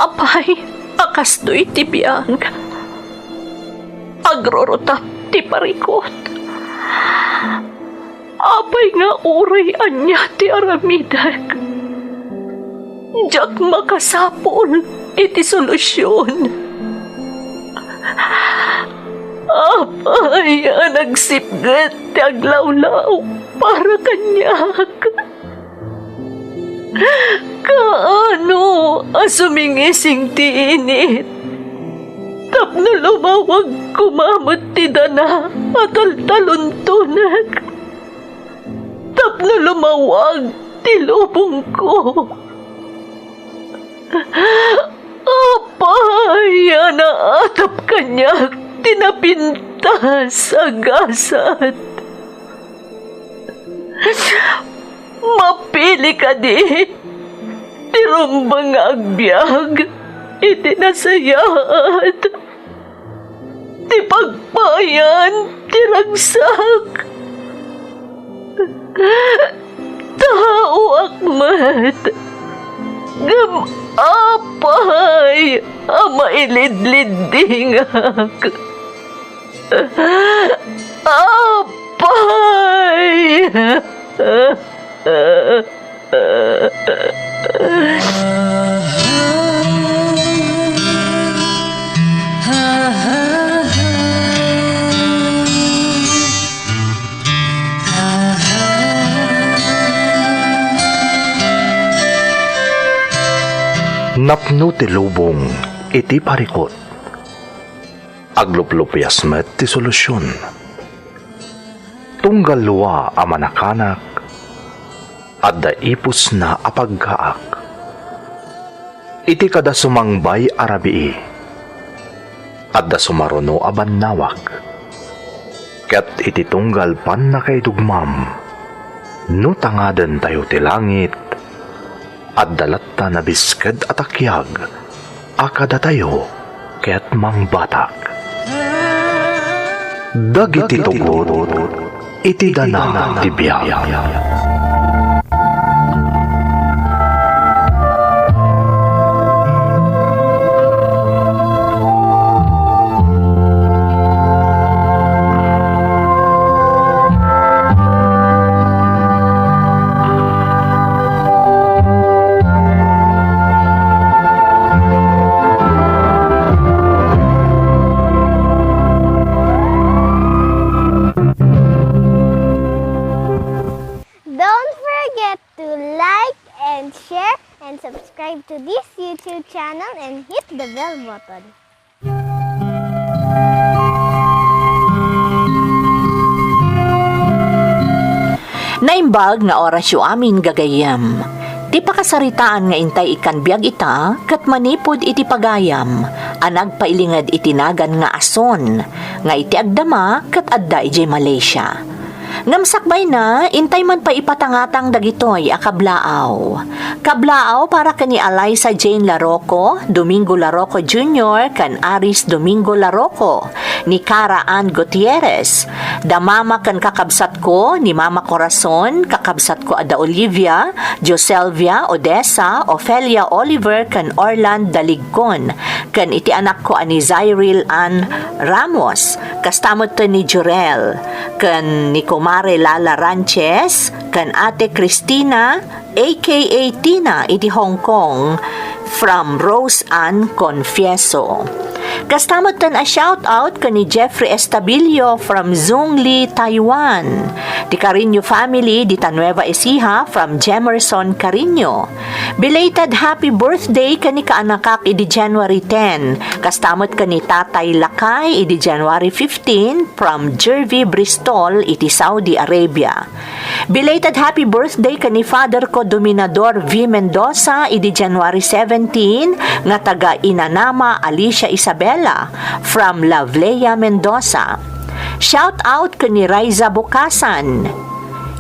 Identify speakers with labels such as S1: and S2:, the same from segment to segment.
S1: Apay, akastoy ti biyang. Agrorotap ti parikot. Apay nga uray anya ti aramidak. Diyak makasapol iti solusyon. Apay, nagsipgat ti aglawlaw para kanyak. Kaano asumingising ti init? Tapno lumawag kumamot ti dana at altaluntunak. Tapno lumawag ti lubong ko. Apay, naatap kanyak tinapinta sa gasat. Mapili ka di, tirumbang agbyag, itinasayat, ti pagpayan, tiragsak. Tao akmat, gam apay, mailidlidingak. Apay!
S2: Napno ti lubong iti parikot. Agluplupyas met ti solusyon. Tunggal luwa a manakanak at daipos na apagkaak. Iti kada sumangbay arabii at da sumaruno aban nawak. Ket iti tunggal pan na kay dugmam no tangaden tayo ti langit at dalatta na bisked at akyag akada tayo ket mangbatak. Dagiti tugod iti dana ti biyag.
S3: Don't forget to like and share and subscribe to this YouTube channel and hit the bell button.
S1: Naimbag nga orasyo amin gagayam. Ti pakasaritaan nga intay ikan biag ita, kat manipod iti pagayam, anag pailingad itinagan nga ason, nga iti agdama kat adda iti Malaysia. Ngamsakbay na, intay man pa ipatangatang dagitoy a kablaaw. Kablaaw para kani Eliza Jane Larroco, Domingo Larroco Jr., kan Aris Domingo Larroco, ni Cara Ann Gutierrez. Damama kan kakabsat ko, ni Mama Corazon, kakabsat ko Ada Olivia, Joselvia Odessa, Ofelia Oliver, kan Orland Daligcon, kan iti anak ko ani Zyril Ann Ramos, kastamot to ni Jurel, kan ni Kumare Lala Ranches, kan Ate Christina, aka Tina, iti Hong Kong, from Rose Ann Confieso. Kastamot tan a shoutout ka ni Jeffrey Estabilio from Zhongli, Taiwan. Di Carino family di Nueva Ecija from Jemerson, Carino. Belated happy birthday ka ni kaanakak idi January 10. Kastamot ka ni Tatay Lakay idi January 15 from Jervy, Bristol, iti Saudi Arabia. Belated happy birthday ka ni Father ko Dominador V. Mendoza idi January 17 nga taga Inanama, Alicia Isabela from Lavlea, Mendoza. Shout out ka ni Raiza Bukasan,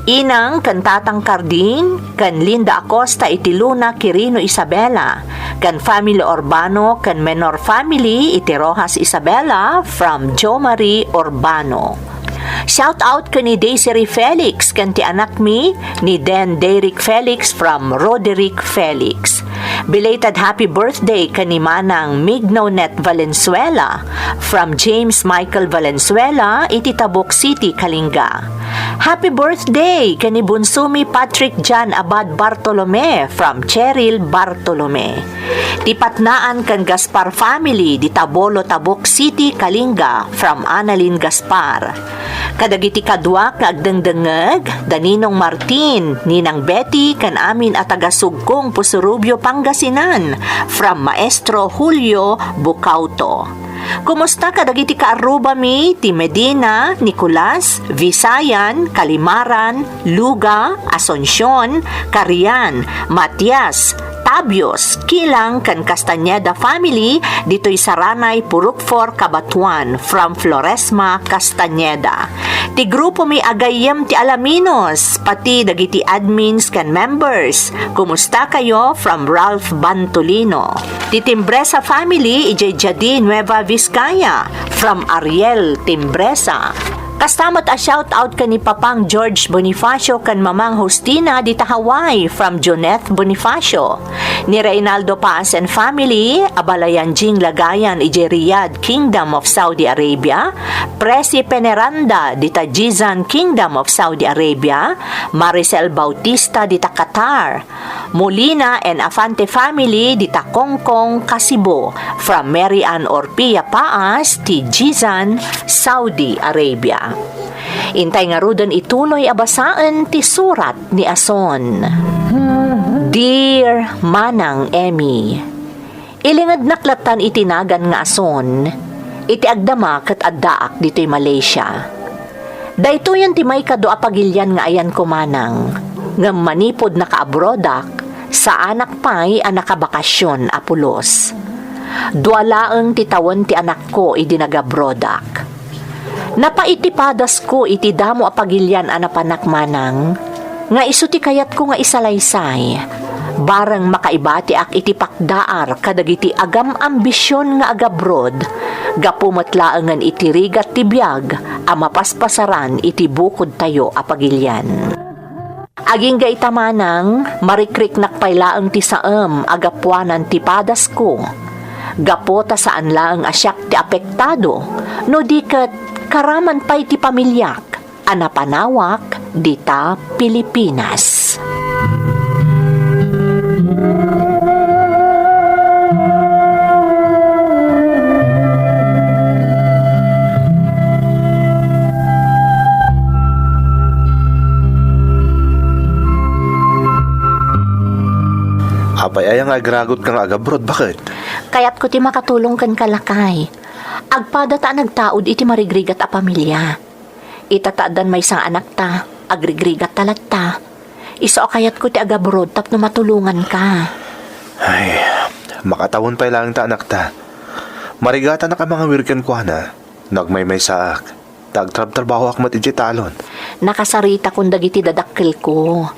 S1: Inang kan Tatang Carding, kan Linda Acosta iti Luna Quirino Isabela, kan Family Urbano, kan Menor Family iti Rojas Isabela from Jo Marie Urbano. Shout out ka ni Desiree Felix, kan ti anak mi ni Den Derrick Felix from Roderick Felix. Belated happy birthday kani Manang Mignonet Valenzuela from James Michael Valenzuela, iti Tabuk City, Kalinga. Happy birthday kani Bunsumi Patrick John Abad Bartolome from Cheryl Bartolome. Tipatnaan kan Gaspar family di Tabolo Tabuk City, Kalinga from Annalyn Gaspar. Kadagiti kadwa nga agdengdengeg Daninong Martin, Ninang Betty kan amin at tagasugkong Pusurubyo, Pangasinan from Maestro Julio Bucauto. Kumusta kadagiti kaaruba mi ti Medina, Nicolas, Visayan, Kalimaran, Luga, Asuncion, Carian, Matias, Tabios, Kilang kan Castañeda family dito'y Saranay, Purukfor, Cabatuan from Floresma, Castañeda. Ti grupo mi agayem ti Alaminos, pati dagiti admins kan members. Kumusta kayo from Ralph Bantolino. Ti Timbresa family ijay Jadi Nueva Vizcaya from Ariel Timbresa. Kastamot a shoutout ka ni Papang George Bonifacio kan Mamang Justina dita Hawaii from Joneth Bonifacio. Ni Reynaldo Paas and family, Abalayan Jing Lagayan ije Riyadh Kingdom of Saudi Arabia, Presi Peneranda dita Jizan Kingdom of Saudi Arabia, Maricel Bautista dita Qatar, Molina and Afante family dita Kongkong, Kasibo from Mary Ann Orpia Paas ti Jizan, Saudi Arabia. Intay nga rudon ituloy abasaan ti surat ni Ason. Dear Manang Emmy, ilingad naklatan itinagan nga Ason, iti agdama kat addaak dito'y Malaysia. Dayto yan ti may kado apagilyan nga ayan ko Manang, nga manipod na kaabrodak, sa anak pa'y anakabakasyon apulos. Dualaang titawan ti anak ko idinagabrodak. Napaitipadas ko iti damo apagilyan anapanak Manang, nga isu ti kayat ko nga isalaysay, barang makaibati ak iti pakdaar kadagiti agam ambisyon nga agabrod, gapumatlaangan iti rigat ti biyag, amapaspasaran iti bukod tayo apagilyan. Aging gaita Manang, marikrik nakpailaang ti saem agapuanan ti padas ko, gapota saan laang asyak ti apektado, no diket karaman pa'y ti pamilyak, anapanawak, dita Pilipinas.
S2: Apay ayang agragot kang agabrod, bakit?
S1: Kaya't ko ti makatulong kan kalakay. Agpada ta nagtaod iti marigrigat a pamilya. Itataadan may isang anak ta, agrigrigat talat ta. Iso kayat ko ti agabrod tapno matulungan ka.
S2: Ay, makatawon pa lang ta anak ta. Marigata na ka mga wirken ko na. Nagmaymay saak. Tagtrab-trabaho ak mat iti talon.
S1: Nakasarita kung dagiti dadakkel ko.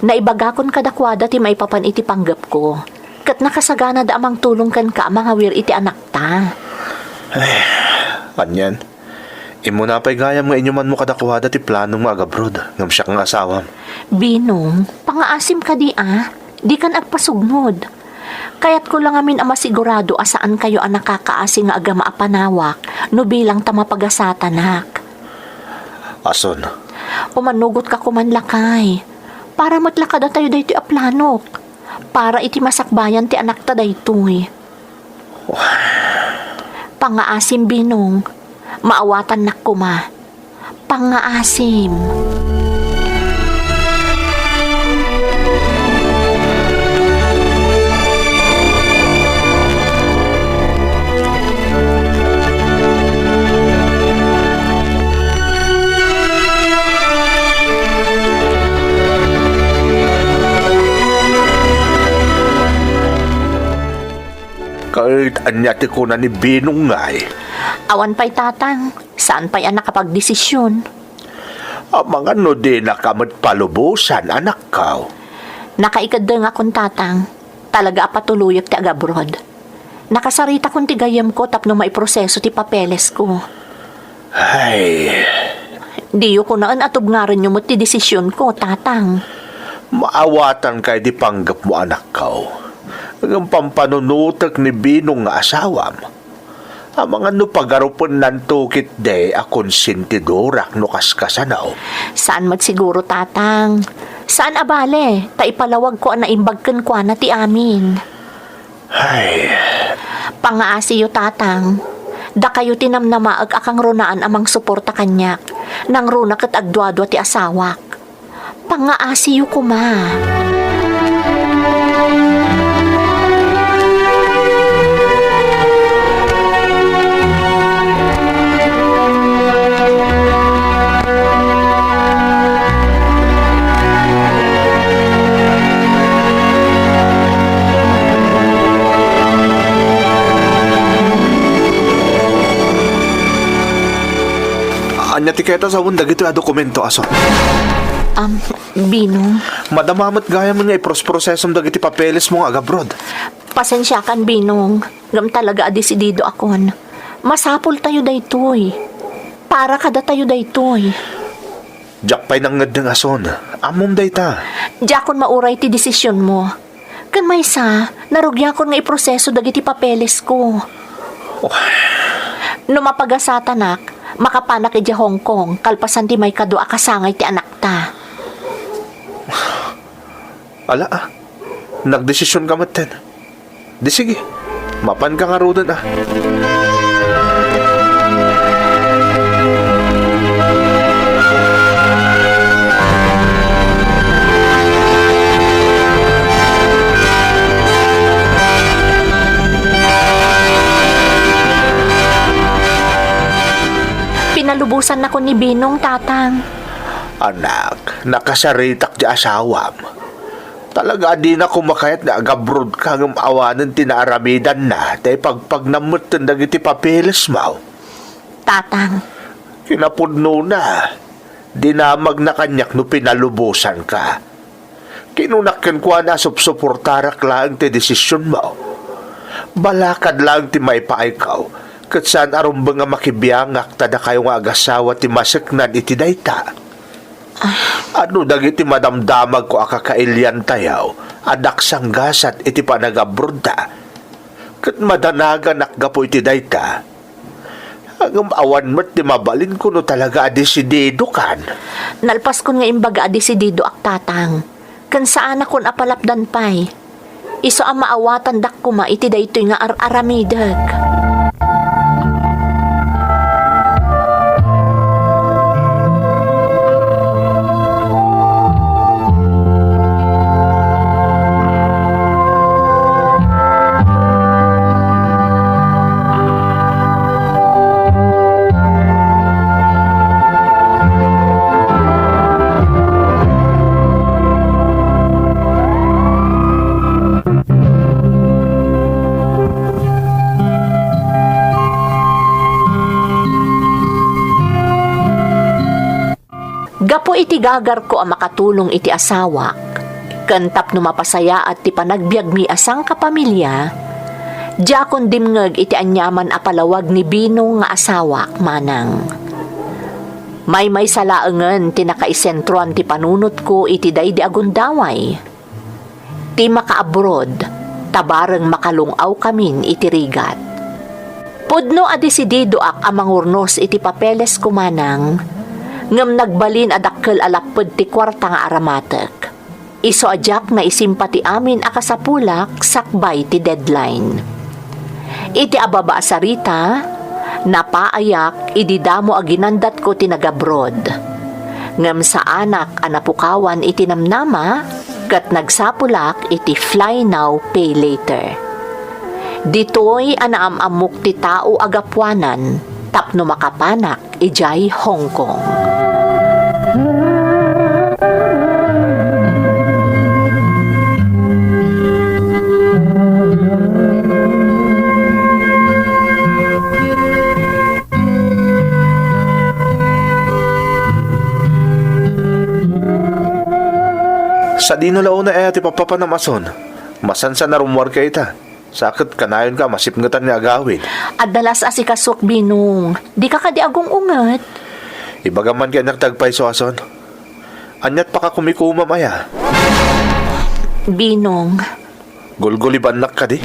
S1: Naibagakon kadakwada ti maipapan iti panggap ko. Kat nakasagana da amang tulong kan ka mga wir iti anak ta.
S2: Ay, kanyan. Imo na pa'y gayam nga inyo man mo kadakwada ti planong magabrod. Ngam siya kang asawam.
S1: Binong, pangaasim ka di Di kan agpasugnod. Kaya't ko lang amin ama sigurado asaan kayo ang nakakaasi nga agama apanawak no bilang tamapagasattanak.
S2: Ason?
S1: Umanugot ka kumanlakay. Para matlakada tayo daytoy a planok. Para iti masakbayan ti anak ta daytoy. Pangaasim Binong, maawatan nak kuma. Pangaasim.
S2: Kahit anyati ko na ni Binong ngay.
S1: Awan pa'y tatang, saan pa'y anak kapag-desisyon?
S2: Ang mga no di nakamat palubusan, anak ka.
S1: Nakaikad nga kung tatang, talaga apatuluyok ti agabrod. Nakasarita kung ti gayam ko tapno maiproseso ti papeles ko.
S2: Ay,
S1: Diyo ko naan atob nga rin yung ti desisyon ko, tatang.
S2: maawatan kay di panggap mo anak ka.
S4: Ang pampanunutak ni Binong nga asawam. Ang mga no pagarupan ng tukit de akong sintidurak no kaskasanaw.
S1: Saan magsiguro, tatang? Saan abale? Ta ipalawag ko ang naimbagkan kwa na ti amin.
S4: Ay,
S1: Pangaasiyo, tatang. Da kayo tinamnamaag akang runaan amang suporta kanyak. Nang runa kat agdwadwa ti asawak. Pangaasiyo ko ma.
S4: anya tiketa sa undag ito a dokumento aso.
S1: Binong,
S4: Madamamat gaya mo nga iprosesong dagiti papeles mo nga agabrod.
S1: pasensya kan, Binong. Gam talaga adesidido akon. Masapol tayo daytoy. Para kada tayo daytoy.
S4: Jakpay nang ngad ng ason. Amom dayta.
S1: Jakon mauray ti desisyon mo. Kan maysa, narugyakon nga iproseso dagiti papeles ko. No mapagasatanak, makapanak iti Hong Kong, kalpasan ti may kadua kasangay ti anak ta.
S4: Ala nagdesisyon ka maten. Di sige, mapan ka nga rodan
S1: Pinalubusan na ko ni Binong, tatang.
S4: Anak, nakasaritak di asawam. Talaga di na kumakayat na agabrod ka ng awanan tinaaramidan na tay pagpagnamot ng dagiti papeles mo.
S1: Tatang,
S4: Kinapudno na. Dinamag na kanyak no pinalubusan ka. Kinunakan ko na supsuportarak lang ti desisyon mo. Balakad lang ti may paikaw. Kat saan arumbang nga makibiyangak tada kayo nga agasawa ti masiknan iti dayta. Ano dagiti madamdamag ko akakailyan tayaw, adak sanggasat iti panagabrod ta. Kat madanagan nakgapo iti dayta. Ang awan mo't ti mabalin ko no talaga adesidido kan.
S1: nalpas kon nga imbaga adesidido ak, tatang. Kan saan akon apalapdan pay. Iso ang maawatan dak kuma iti daytoy nga aramidag. Gapo iti gagar ko ang makatulong iti asawak. Kantap no mapasaya at ti panagbiag mi asang kapamilya, jakon dimngeg iti anyaman apalawag ni Binong nga asawak manang. May salaengen ti nakaisentruan ti panunot ko iti daydi agundaway. Ti makaabroad, tabareng makalungaw kamin iti rigat. Pudno adesidido ak amang urnos iti papeles ko manang, ngam nagbalin adakkel alapod ti kwarta nga aramatek. Iso ajak na isimpati amin akasapulak sakbay ti deadline. Iti ababa asarita, napaayak ididamo aginandat ko ti nagabrod. Ngam sa anak anapukawan iti namnama, kat nagsapulak iti fly now pay later. Ditoy anaamamok ti tao agapwanan, tapno makapanak ijay Hong Kong.
S4: Sa dino launa ti papapanamason. Masansa na rumwar ka ita. Sakit kanayon ka, masipngatan nga agawin.
S1: Adalas asikasok, Binong. Di ka kadi agong unget.
S4: Ibagaman ka nagtagpay so ason. Anyat pa ka kumikuma maya.
S1: Binong,
S4: Gulguliban nak ka di.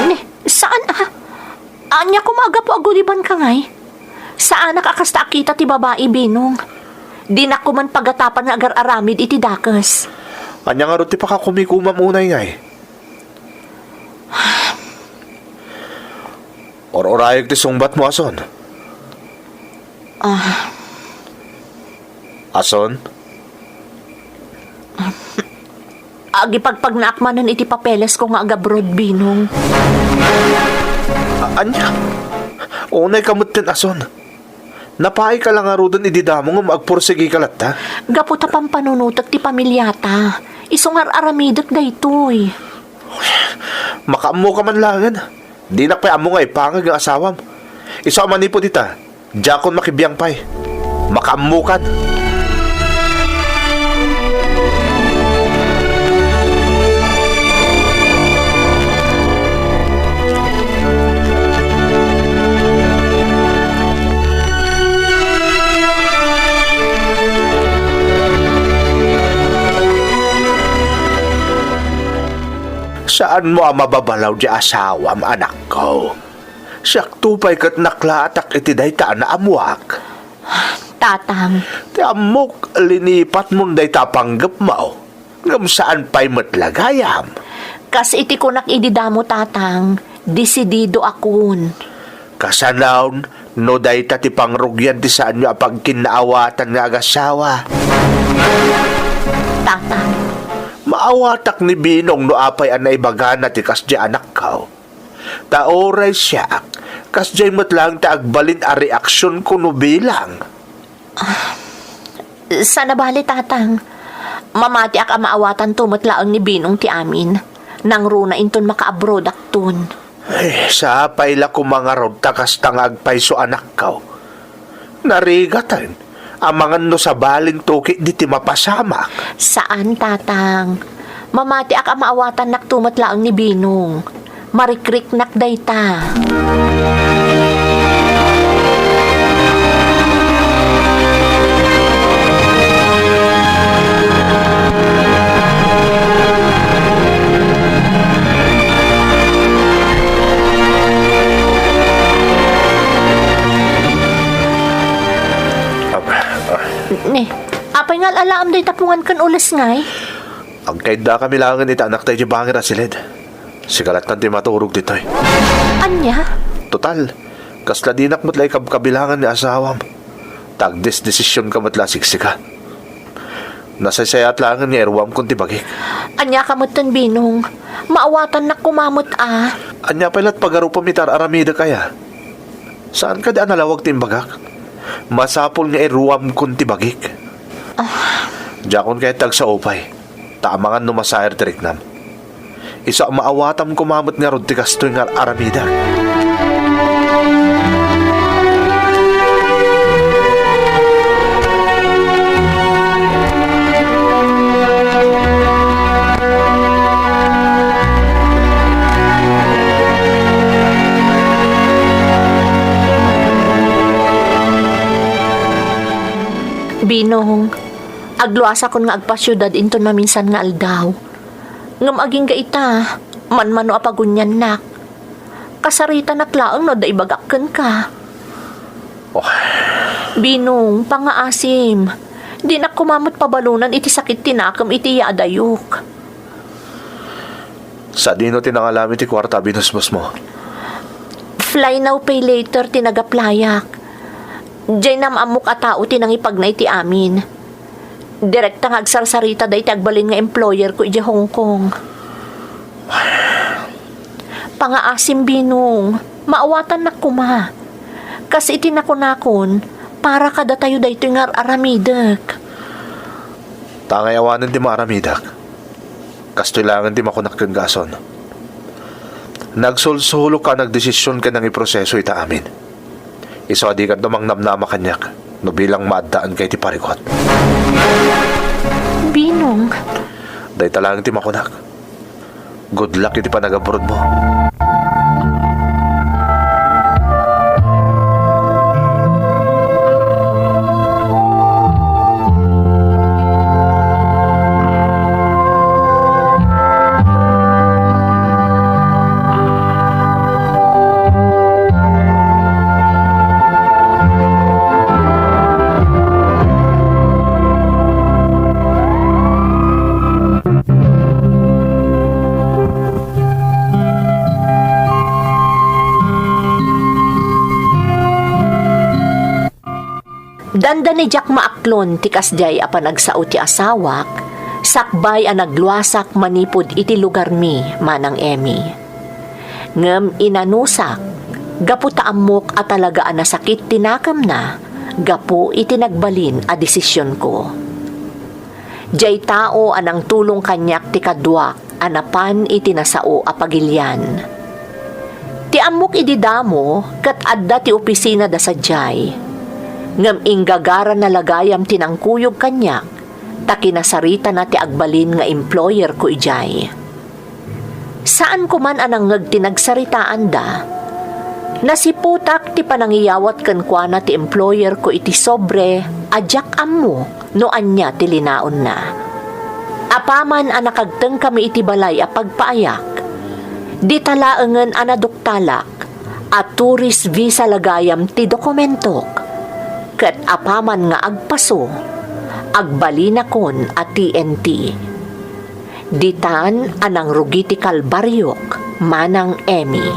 S1: Ne, saan Anya kumaga po aguliban ka ngay? Saan nakakasta kita ti babae, Binong? Di na ko man pagatapan nga agar aramid iti dakas.
S4: Anya nga ron ti pakakumikumam unay ngay. Or-orayag ti sungbat mo, Ason. Ason?
S1: Agi pagpagnaakmanan iti papeles ko nga agabrod, Binong.
S4: Anya? Unay kamot tin, Ason. Napaay ka lang nga ro doon ididamo nga magpursigi ka latta.
S1: Gaputa pang panunutag ti pamilyata. Isungar aramidek daytoy.
S4: Makaamo ka man langan. Di na pa amo nga ipangag ang asawam. Isa manipo dita. Jakon makibiyang pay. Makaamo kan. Saan mo ang mababalaw di asawam, anak ko? Siyak tupay kat naklatak iti day ta na amuak.
S1: Tatang,
S4: Ti amok linipat mo day tapanggap mo. Ngam saan pa'y matlagayam.
S1: kas iti ko nakididamo, tatang. Desidido akon.
S4: Kasanaon, no day ta ti pangrugyan ti saan nyo apag kinaawatan nga agasawa.
S1: Tatang,
S4: Maawatak ni Binong no apay anay bagana ti kasya anak ko. Taoray siya, kasjay matlang ta agbalin a reaksyon ko no bilang.
S1: sana bali, tatang. Mamati ak maawatan tumatlaang ni Binong ti amin. Nang runa inton makaabroad aktun.
S4: Ay, sa payla ko mga rod takas tangagpay so anak ko. Narigatan. Amangan no sa baling tuki di ti mapasamak.
S1: Saan, tatang? Mamati ak maawatan nak tumatlaang ni Binong. Marikrik nak dayta. Ne, apay nga alaam day tapungan kan ulas ngay.
S4: Ang kaida kami langan ita anak tayo di bangir asilid. Sigalat nanti maturog ditoy.
S1: Anya?
S4: Total, kasla dinak motlay kabilangan ni asawam. Tagdis desisyon ka motla siksika. Nasasayat langan ni erwam kung tibagik.
S1: Anya kamutan, Binong. Maawatan na kumamot
S4: Anya palat pagaro pamitar aramida kaya. Saan ka daan nalawag timbagak? Masapol nga erwam kung tibagik. Jakon kaya tag sa opay. Taamangan no masayar diriknam. Isa maawatam kumamot nga rod ti kastoy nga aramida.
S1: Binong, agluasa kon nga agpasyudad inton maminsan nga aldaw. Ngam aging gaita, manmano apagunyan nak. Kasarita naklaang no da ibagakken ka.
S4: Oh,
S1: Binong, pangaasim. Di na kumamot pabalunan iti sakit tinakam iti yaadayok.
S4: sa dino tinangalami ti kwarta binusbos mo.
S1: Fly now pay later tinagaplayak. Diyan nam amok a tao tinangipag na iti amin. Direkta nga agsarsarita day ti agbalin nga employer ko iti Hong Kong. Pangaasim, Binong, maawatan na kuma. Kasi iti nakunakon, para kada tayo day ito nga aramidak.
S4: Tangay awanan ti maaramidak. Kastoilangan ti makunak kang gason. Nagsulsulo ka, nagdesisyon ka ng iproseso ita amin. Iso di ka dumang namnama kanyak, no bilang maadaan kay ti parikot.
S1: Binong,
S4: Day talang ti makunak. Good luck iti panagabrod mo.
S1: Danda ni Jack maaklon ti kasjay a panagsao ti asawak, sakbay a nagluwasak manipod iti lugar mi, manang Emmy. Ngem inanusak, gapu taamok at talaga a nasakit tinakam na, gapu iti nagbalin a desisyon ko. Jay tao anang tulong kanyak ti kadwak, anapan iti nasao a pagilyan. Ti amok iti damo, kat adda ti opisina da sadyay. Ngam inggagara na lagayam tinangkuyog kanyak, ta kinasarita na ti agbalin nga employer ko ijay. Saan ko man anang tinagsaritaan da, nasiputak ti panangiyawat ken kuana ti employer ko iti sobre adyak ammo no anya ti linaon na. Apaman a nakagteng kami iti balay a pagpaayak, di talaengen a naduktalak, at tourist visa lagayam ti dokumentok, ket apaman nga agpaso, agbalina kon at TNT. Ditan anang rugi ti kalbaryok, manang Emmy.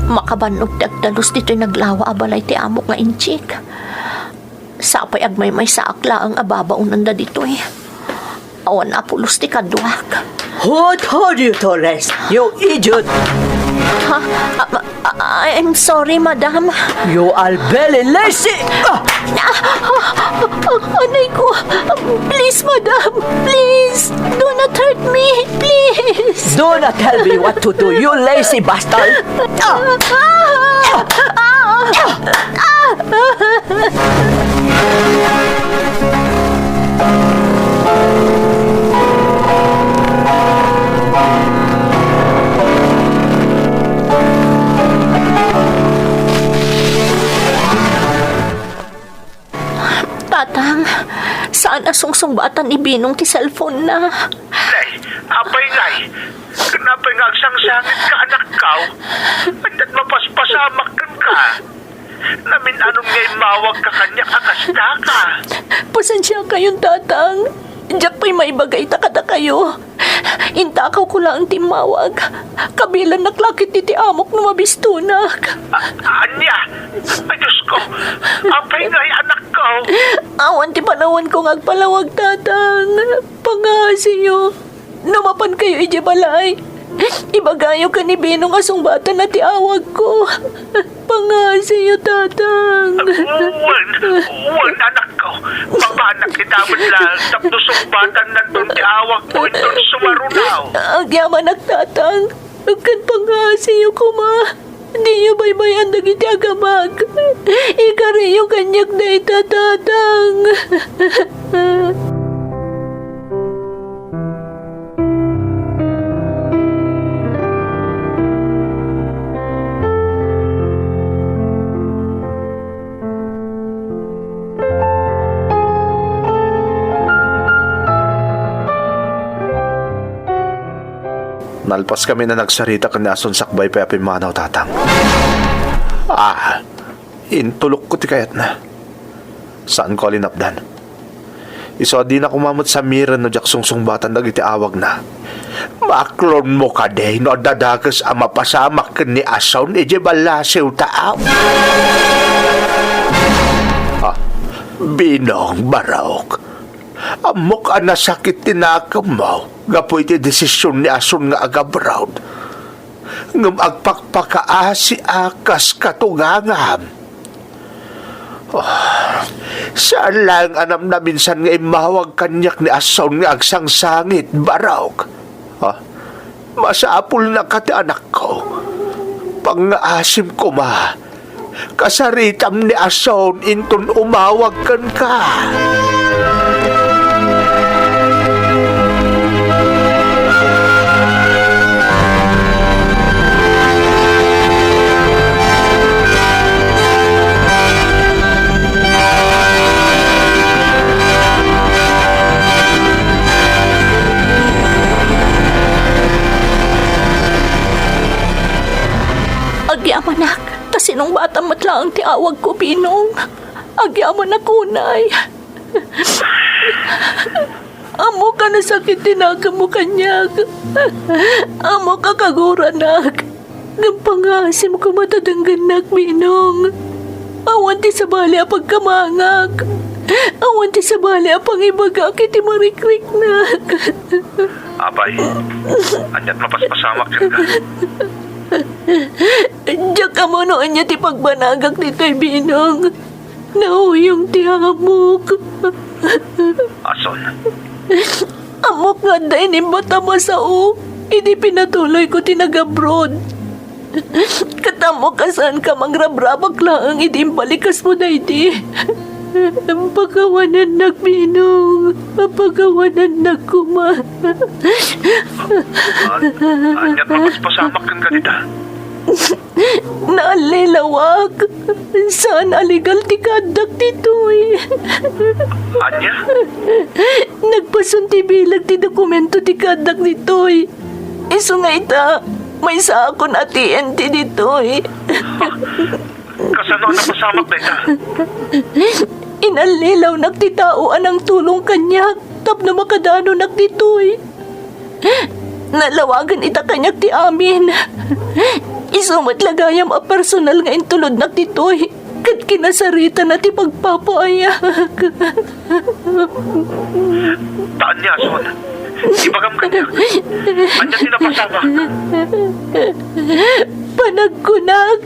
S1: Makabanog ti agdalos dito'y naglawa abalay ti amok nga inchik. Sapay agmay sa akla ang ababaon nanda dito'y. Awan apulos ti kadwak.
S5: Who told you, Torres? You idiot!
S1: Ha? I'm sorry, madam.
S5: You are very lazy!
S1: Anay ko. Please, madam. Please. Do not hurt me. Please.
S5: Do not tell me what to do, you lazy bastard!
S1: Tatang, saan asungsungbatan ibinong ti cellphone na?
S4: Nay, apay ngay. Kanapay nga agsangsangit ka anak kaw. At mapaspasamak ka. Namin anong ngay mawag ka kanya akasta ka.
S1: Pasensya kayong tatang. Diyak pa'y may bagay takata kayo. Intakaw ko lang ang timawag. Kabilan naklakit ti amok na mabistunak.
S4: Anya, ay Diyos ko, apay ngay anak ko.
S1: Awan ti panawan ko ngagpalawag tatang. Pangasiyo. Numapan kayo ije balay. Ibagayo ka ni Binong asong bata na ti awag ko. Pangasiyo tatang.
S4: Uwan anak ko. Papanak kitapon lang. Tapdusong batan na doon ti awag mo doon sumarunaw.
S1: Agyaman nagtatang. Agkan pangasiyo ko ma. Di nyo baybayan dagiti agamag. Ikariyo kanyak na itatatang.
S4: Nalpas kami na nagsarita ka na ason sakbay pa apimanaw tatang. Intulok ko ti kayat na. Saan ko alinapdan? Iso di na kumamot sa miran no jak sungsung-batan dagiti awag na. Maklon mo ka day no dadagas ang mapasamak ka ni asaw ni Jebalasew taaw. Binong Barok. Amok ang nasakit tinakam mo. Gapoy ti desisyon ni ason nga agabrown. Ngam agpakpakaasi akas katungangam. Saan lang anam na minsan nga imawag kanyak ni ason nga agsangsangit, Barok. Masapul na ka ti anak ko. Pangaasim ko ma. Kasaritam ni ason inton umawag kan ka.
S1: Agyamanak, ta sinong bata matlaang ti niawag ko, Pinong. Agyaman na kunay. Amo ka na sakit tinaga mo kanyag. Amo ka kaguranak. Nagpangasim ko matadangganak, Pinong. Awan ti sabali apag kamangag. Awan ti sabali apang ibaga kiti marikrik na.
S2: Abay, anyat mapaspasamak dyan ka.
S1: Diyak ka mo noon niya ti pagbanagak nito'y Binong. Nauyong ti amok.
S2: Ason,
S1: Amok nga dahil nimbata mo sa o. Hindi pinatuloy ko tinag-abroad. Katamo ka saan ka mangrabrabak lang, hindi balikas mo na iti. Pagawanan nagbinong, pagawanan nagkuma.
S2: anyat mapaspasamak kan ka dita.
S1: Naalilawag. Saan aligal ti kadak dito'y?
S2: Anya?
S1: Nagpasunti bilag ti dokumento ti kadak dito'y. Iso nga ita, may sakon at TNT dito'y.
S2: Kasano napasamak na ita?
S1: Inalilaw nagtitaoan ang tulong kanya, tapno makadano nagdito'y. Nalawagan ita kanyak ti amin. Isumat lagayam a personal nga intulod nagdito'y. Kat kinasarita na ti pagpapaayag.
S2: Taan niya, Ason. Ibagam ka niya. Anyat sinapasamak.
S1: Panagkunag,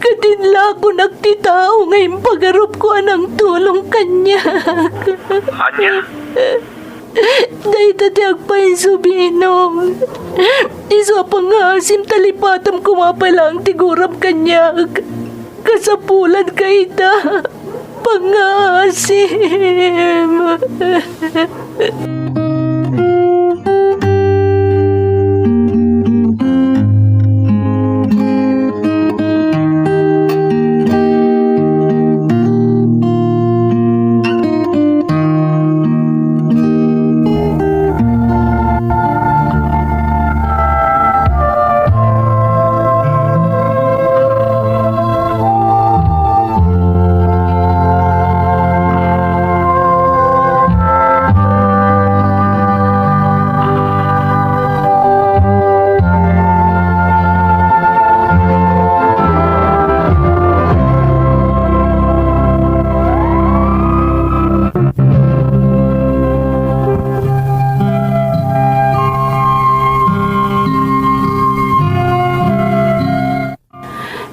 S1: katinla ko nagtitao ngayong pagarup ko anang tulong kanya.
S2: Anya?
S1: Dahil tati agpainso Binong. Iso pangasim talipatam kumapalang tiguram kanya. Kasapulan ka ita. Pangasim.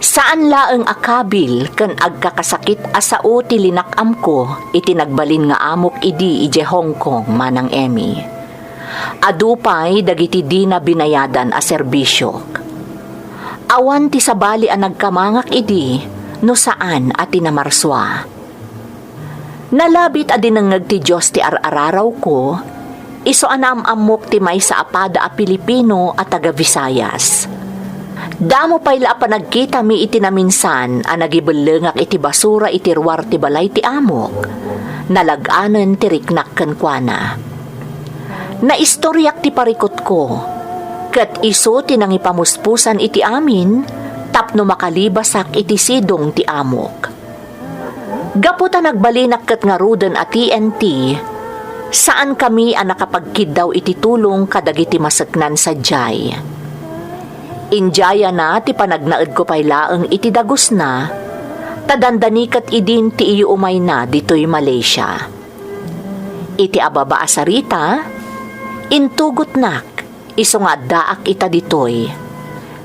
S1: Saan laeng akabil ken agkakasakit asao ti linakam ko iti nagbalin nga amok idi ije Hong Kong manang Emmy. Adupay dagiti di na binayadan a serbisyo. Awan ti sabali a nagkamangak idi no saan at tinamarswa. Nalabit a dinangag ti Diyos ti araraw ko, iso anam amok ti may sa apada a Pilipino at taga Visayas. Damo pay la pa nagkita mi iti naminsan a nagibelengak iti basura iti ruwar ti balay ti amok. Nalaganan ti riknak ken kuana. Naistoryak ti parikot ko. Ket iso ti nangipamuspusan iti amin tapno makalibasak iti sidong ti amok. Gaputa nagbalinak ket nga ruden a TNT saan kami a nakapagkid daw iti tulong kadagiti masaknan sa jay. Injaya na ti panagnaed ko pay laeng iti dagos na, tadandanikat idin ti iyo umay na dito'y Malaysia. Iti ababa asarita, intugot nak, iso nga daak ita dito'y.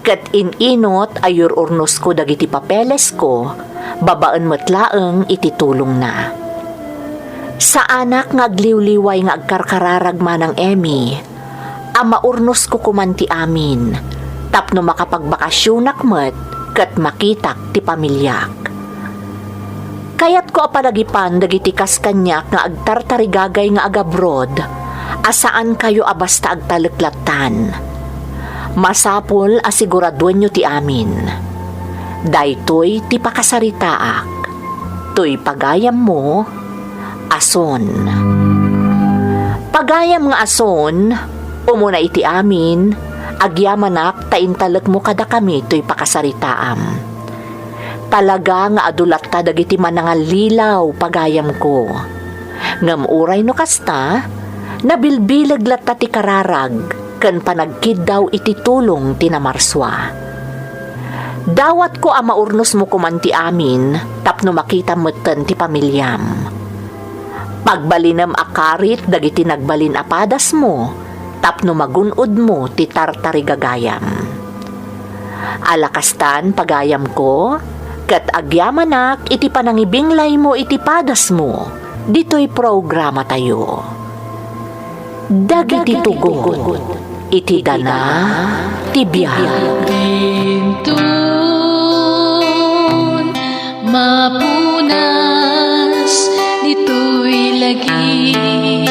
S1: Ket ininot ayur urnos ko dagiti papeles ko, babaan metlaeng iti tulong na. Sa anak nga agliw-liway nga agkarkararag manang Emmy, ama urnos ko kumanti amin, tapno makapagbakasyonak met ket makitak ti pamilyak. Kayat ko apalagipan dagiti kas kanyak nga agtartarigagay nga agabroad, asaan kayo abasta agtaleklatan. Masapol asiguraduan nyo ti amin. Daytoy ti pakasaritaak, toy pagayam mo, Ason. Pagayam nga Ason, umuna iti amin, agyamanak taintalag mo kada kami to'y pakasaritaam. Talaga nga adulat ta dagiti manangal lilaw pagayam ko. Ngam uray no kasta, nabilbilag latta ti kararag, ken panagkid daw iti tulong tinamarswa. Dawat ko ama urnos mo kumanti amin, tapno makita metten ti pamilyam. Pagbalinam akarit dagiti nagbalin apadas mo, tapno magunod mo ti tartari gagayam. Alakastan pagayam ko, ket agyamanak iti panangibinglay mo iti padas mo, dito'y programa tayo. Dagiti tugon, iti dana, ti biyak.
S6: Bintun, mapunas, dito'y lagi.